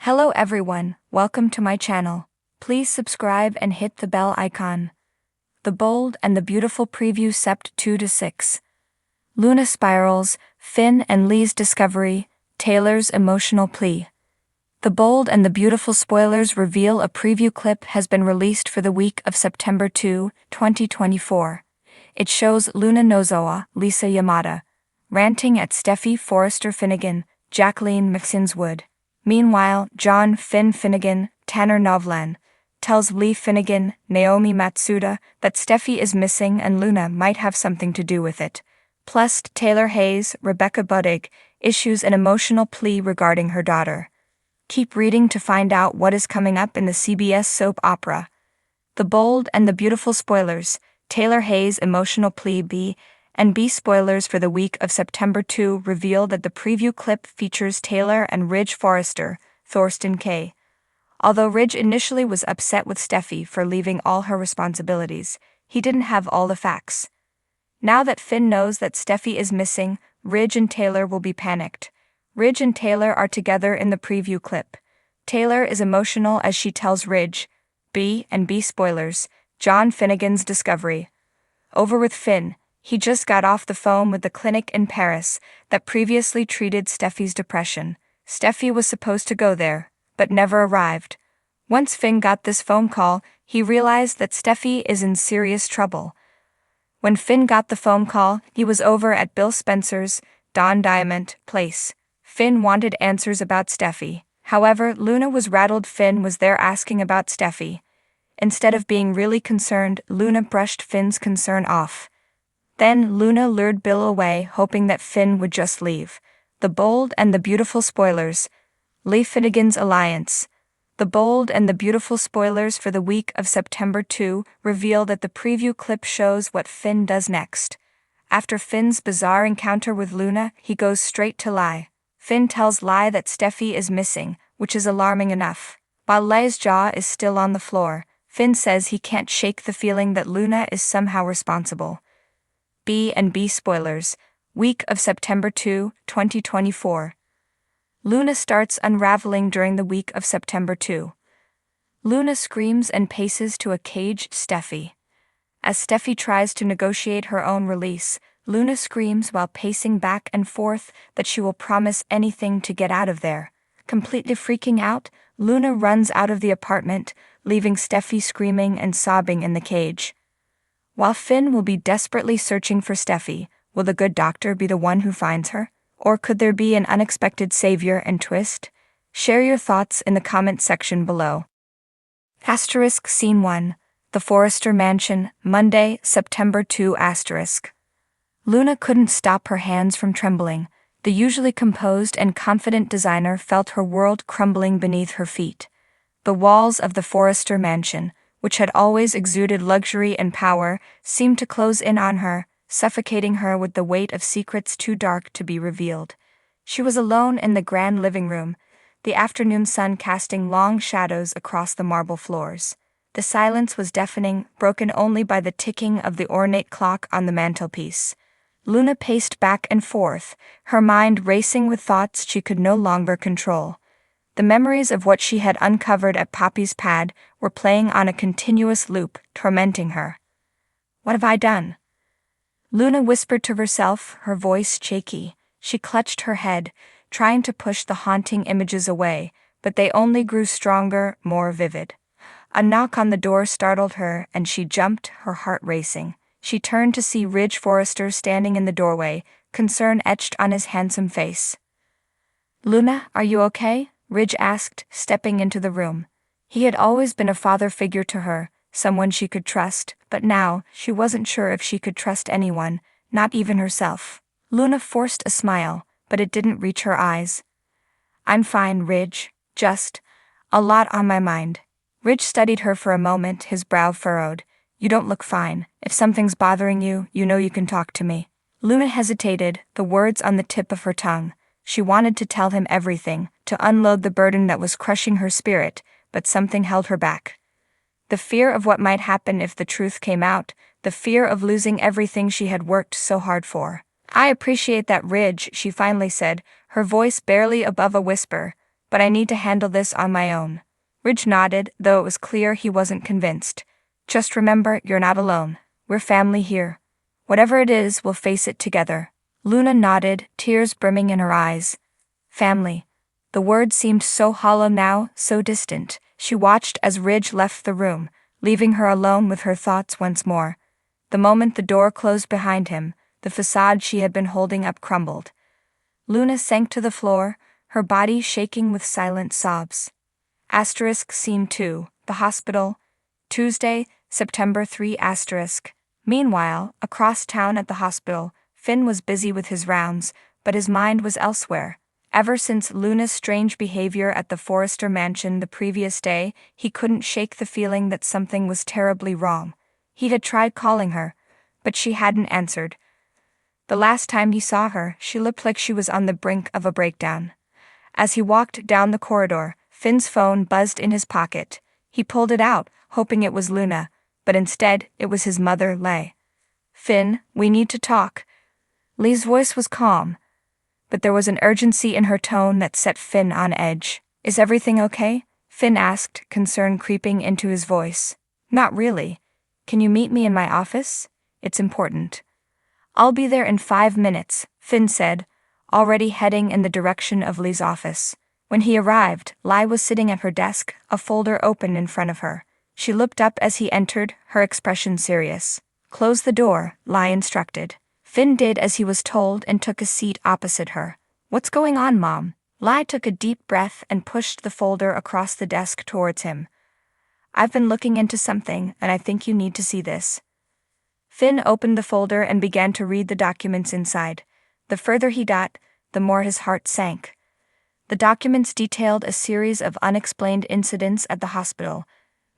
Hello everyone, welcome to my channel. Please subscribe and hit the bell icon. The Bold and the Beautiful preview Sept 2-6. Luna spirals, Finn and Lee's discovery, Taylor's emotional plea. The Bold and the Beautiful spoilers reveal a preview clip has been released for the week of September 2, 2024. It shows Luna Nozowa, Lisa Yamada, ranting at Steffi Forrester Finnegan, Jacqueline McSinswood. Meanwhile, John Finn Finnegan, Tanner Novlan, tells Lee Finnegan, Naomi Matsuda, that Steffi is missing and Luna might have something to do with it. Plus, Taylor Hayes, Rebecca Budig, issues an emotional plea regarding her daughter. Keep reading to find out what is coming up in the CBS soap opera. The Bold and the Beautiful spoilers, Taylor Hayes' emotional plea B and B spoilers for the week of September 2 reveal that the preview clip features Taylor and Ridge Forrester, Thorsten K. Although Ridge initially was upset with Steffi for leaving all her responsibilities, he didn't have all the facts. Now that Finn knows that Steffi is missing, Ridge and Taylor will be panicked. Ridge and Taylor are together in the preview clip. Taylor is emotional as she tells Ridge, B and B spoilers, John Finnegan's discovery. Over with Finn. He just got off the phone with the clinic in Paris that previously treated Steffi's depression. Steffi was supposed to go there, but never arrived. Once Finn got this phone call, he realized that Steffi is in serious trouble. When Finn got the phone call, he was over at Bill Spencer's, Don Diamond, place. Finn wanted answers about Steffi. However, Luna was rattled Finn was there asking about Steffi. Instead of being really concerned, Luna brushed Finn's concern off. Then Luna lured Bill away, hoping that Finn would just leave. The Bold and the Beautiful spoilers. Lee Finnegan's alliance. The Bold and the Beautiful spoilers for the week of September 2 reveal that the preview clip shows what Finn does next. After Finn's bizarre encounter with Luna, he goes straight to Lie. Finn tells Lie that Steffi is missing, which is alarming enough. While Lie's jaw is still on the floor, Finn says he can't shake the feeling that Luna is somehow responsible. B and B spoilers, week of September 2, 2024. Luna starts unraveling during the week of September 2. Luna screams and paces to a caged Steffi. As Steffi tries to negotiate her own release, Luna screams while pacing back and forth that she will promise anything to get out of there. Completely freaking out, Luna runs out of the apartment, leaving Steffi screaming and sobbing in the cage. While Finn will be desperately searching for Steffi, will the good doctor be the one who finds her? Or could there be an unexpected savior and twist? Share your thoughts in the comment section below. Asterisk Scene 1. The Forrester Mansion, Monday, September 2 asterisk. Luna couldn't stop her hands from trembling. The usually composed and confident designer felt her world crumbling beneath her feet. The walls of the Forrester Mansion, which had always exuded luxury and power, seemed to close in on her, suffocating her with the weight of secrets too dark to be revealed. She was alone in the grand living room, the afternoon sun casting long shadows across the marble floors. The silence was deafening, broken only by the ticking of the ornate clock on the mantelpiece. Luna paced back and forth, her mind racing with thoughts she could no longer control. The memories of what she had uncovered at Poppy's pad were playing on a continuous loop, tormenting her. What have I done? Luna whispered to herself, her voice shaky. She clutched her head, trying to push the haunting images away, but they only grew stronger, more vivid. A knock on the door startled her, and she jumped, her heart racing. She turned to see Ridge Forrester standing in the doorway, concern etched on his handsome face. "Luna, are you okay?" Ridge asked, stepping into the room. He had always been a father figure to her, someone she could trust, but now, she wasn't sure if she could trust anyone, not even herself. Luna forced a smile, but it didn't reach her eyes. "I'm fine, Ridge. Just a lot on my mind." Ridge studied her for a moment, his brow furrowed. "You don't look fine. If something's bothering you, you know you can talk to me." Luna hesitated, the words on the tip of her tongue. She wanted to tell him everything, to unload the burden that was crushing her spirit, but something held her back. The fear of what might happen if the truth came out, the fear of losing everything she had worked so hard for. "I appreciate that, Ridge," she finally said, her voice barely above a whisper. but I need to handle this on my own. Ridge nodded, though it was clear he wasn't convinced. Just remember, you're not alone. We're family here. Whatever it is, we'll face it together. Luna nodded, tears brimming in her eyes. Family. The word seemed so hollow now, so distant. She watched as Ridge left the room, leaving her alone with her thoughts once more. The moment the door closed behind him, the facade she had been holding up crumbled. Luna sank to the floor, her body shaking with silent sobs. Scene 2, the hospital. Tuesday, September 3 *. Meanwhile, across town at the hospital, Finn was busy with his rounds, but his mind was elsewhere. Ever since Luna's strange behavior at the Forrester mansion the previous day, he couldn't shake the feeling that something was terribly wrong. He had tried calling her, but she hadn't answered. The last time he saw her, she looked like she was on the brink of a breakdown. As he walked down the corridor, Finn's phone buzzed in his pocket. He pulled it out, hoping it was Luna, but instead, it was his mother, Lei. "Finn, we need to talk." Lei's voice was calm, but there was an urgency in her tone that set Finn on edge. "Is everything okay?" Finn asked, concern creeping into his voice. "Not really. Can you meet me in my office? It's important." "I'll be there in 5 minutes," Finn said, already heading in the direction of Lei's office. When he arrived, Lei was sitting at her desk, a folder open in front of her. She looked up as he entered, her expression serious. "Close the door," Lei instructed. Finn did as he was told and took a seat opposite her. "What's going on, Mom?" Lei took a deep breath and pushed the folder across the desk towards him. "I've been looking into something, and I think you need to see this." Finn opened the folder and began to read the documents inside. The further he got, the more his heart sank. The documents detailed a series of unexplained incidents at the hospital,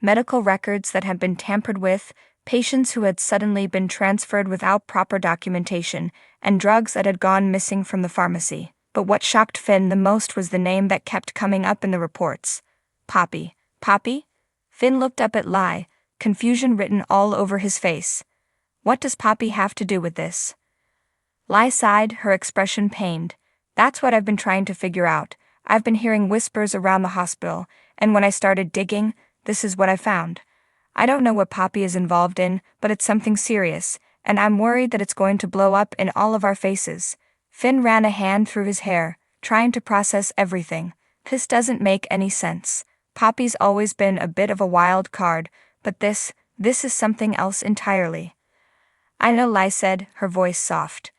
medical records that had been tampered with, patients who had suddenly been transferred without proper documentation, and drugs that had gone missing from the pharmacy. But what shocked Finn the most was the name that kept coming up in the reports. Poppy. Poppy? Finn looked up at Lei, confusion written all over his face. "What does Poppy have to do with this?" Lei sighed, her expression pained. "That's what I've been trying to figure out. I've been hearing whispers around the hospital, and when I started digging, this is what I found. I don't know what Poppy is involved in, but it's something serious, and I'm worried that it's going to blow up in all of our faces." Finn ran a hand through his hair, trying to process everything. "This doesn't make any sense. Poppy's always been a bit of a wild card, but this is something else entirely." "I know," Lei said, her voice soft.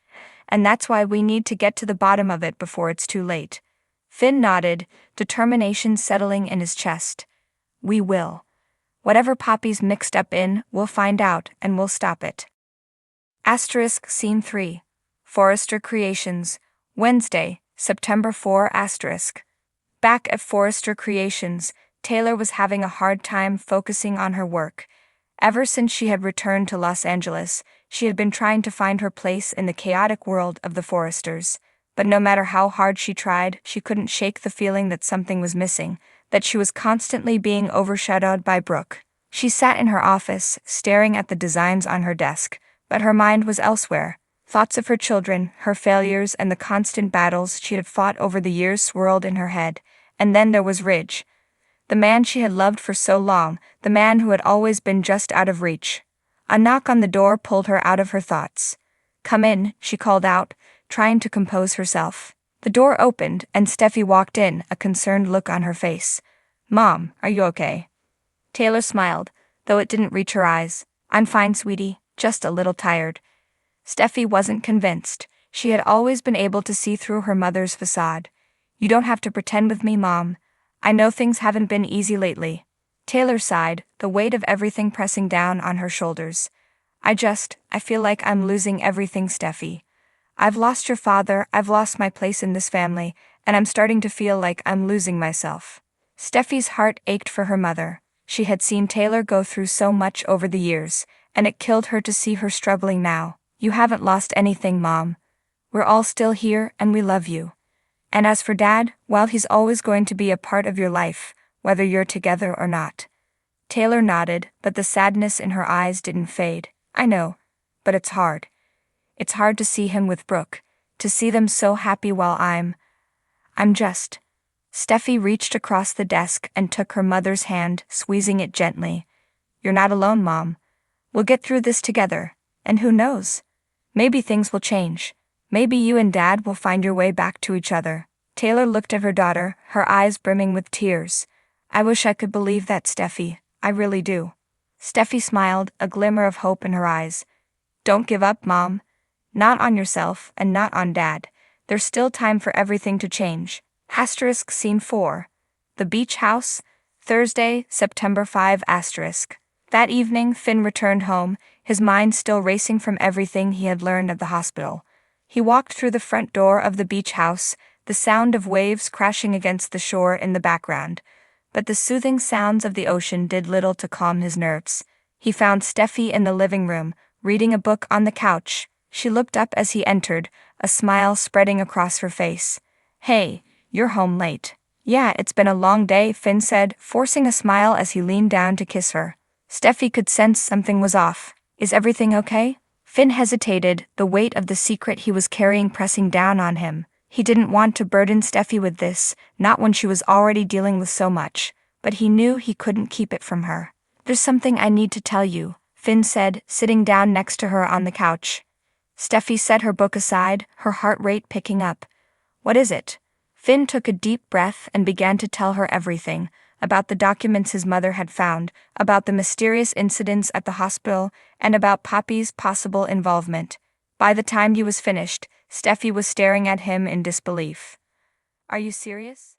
"And that's why we need to get to the bottom of it before it's too late." Finn nodded, determination settling in his chest. "We will. Whatever Poppy's mixed up in, we'll find out, and we'll stop it." Scene 3. Forrester Creations. Wednesday, September 4 *. Back at Forrester Creations, Taylor was having a hard time focusing on her work. Ever since she had returned to Los Angeles, she had been trying to find her place in the chaotic world of the Forresters. But no matter how hard she tried, she couldn't shake the feeling that something was missing, that she was constantly being overshadowed by Brooke. She sat in her office, staring at the designs on her desk, but her mind was elsewhere. Thoughts of her children, her failures, and the constant battles she had fought over the years swirled in her head. And then there was Ridge. The man she had loved for so long, the man who had always been just out of reach. A knock on the door pulled her out of her thoughts. "Come in," she called out, trying to compose herself. The door opened, and Steffi walked in, a concerned look on her face. "Mom, are you okay?" Taylor smiled, though it didn't reach her eyes. "I'm fine, sweetie, just a little tired." Steffi wasn't convinced. She had always been able to see through her mother's facade. "You don't have to pretend with me, Mom. I know things haven't been easy lately." Taylor sighed, the weight of everything pressing down on her shoulders. I feel like I'm losing everything, Steffi. I've lost your father, I've lost my place in this family, and I'm starting to feel like I'm losing myself." Steffi's heart ached for her mother. She had seen Taylor go through so much over the years, and it killed her to see her struggling now. "You haven't lost anything, Mom. We're all still here, and we love you. And as for Dad, well, he's always going to be a part of your life, whether you're together or not." Taylor nodded, but the sadness in her eyes didn't fade. "I know, but it's hard. It's hard to see him with Brooke, to see them so happy while I'm just..." Steffi reached across the desk and took her mother's hand, squeezing it gently. "You're not alone, Mom. We'll get through this together, and who knows? Maybe things will change. Maybe you and Dad will find your way back to each other." Taylor looked at her daughter, her eyes brimming with tears. "I wish I could believe that, Steffi. I really do." Steffi smiled, a glimmer of hope in her eyes. "Don't give up, Mom. Not on yourself, and not on Dad. There's still time for everything to change." Asterisk Scene 4. The Beach House, Thursday, September 5 asterisk. That evening, Finn returned home, his mind still racing from everything he had learned at the hospital. He walked through the front door of the beach house, the sound of waves crashing against the shore in the background. But the soothing sounds of the ocean did little to calm his nerves. He found Steffi in the living room, reading a book on the couch. She looked up as he entered, a smile spreading across her face. "Hey, you're home late." "Yeah, it's been a long day," Finn said, forcing a smile as he leaned down to kiss her. Steffi could sense something was off. "Is everything okay?" Finn hesitated, the weight of the secret he was carrying pressing down on him. He didn't want to burden Steffi with this, not when she was already dealing with so much, but he knew he couldn't keep it from her. "There's something I need to tell you," Finn said, sitting down next to her on the couch. Steffi set her book aside, her heart rate picking up. "What is it?" Finn took a deep breath and began to tell her everything, about the documents his mother had found, about the mysterious incidents at the hospital, and about Poppy's possible involvement. By the time he was finished, Steffi was staring at him in disbelief. "Are you serious?"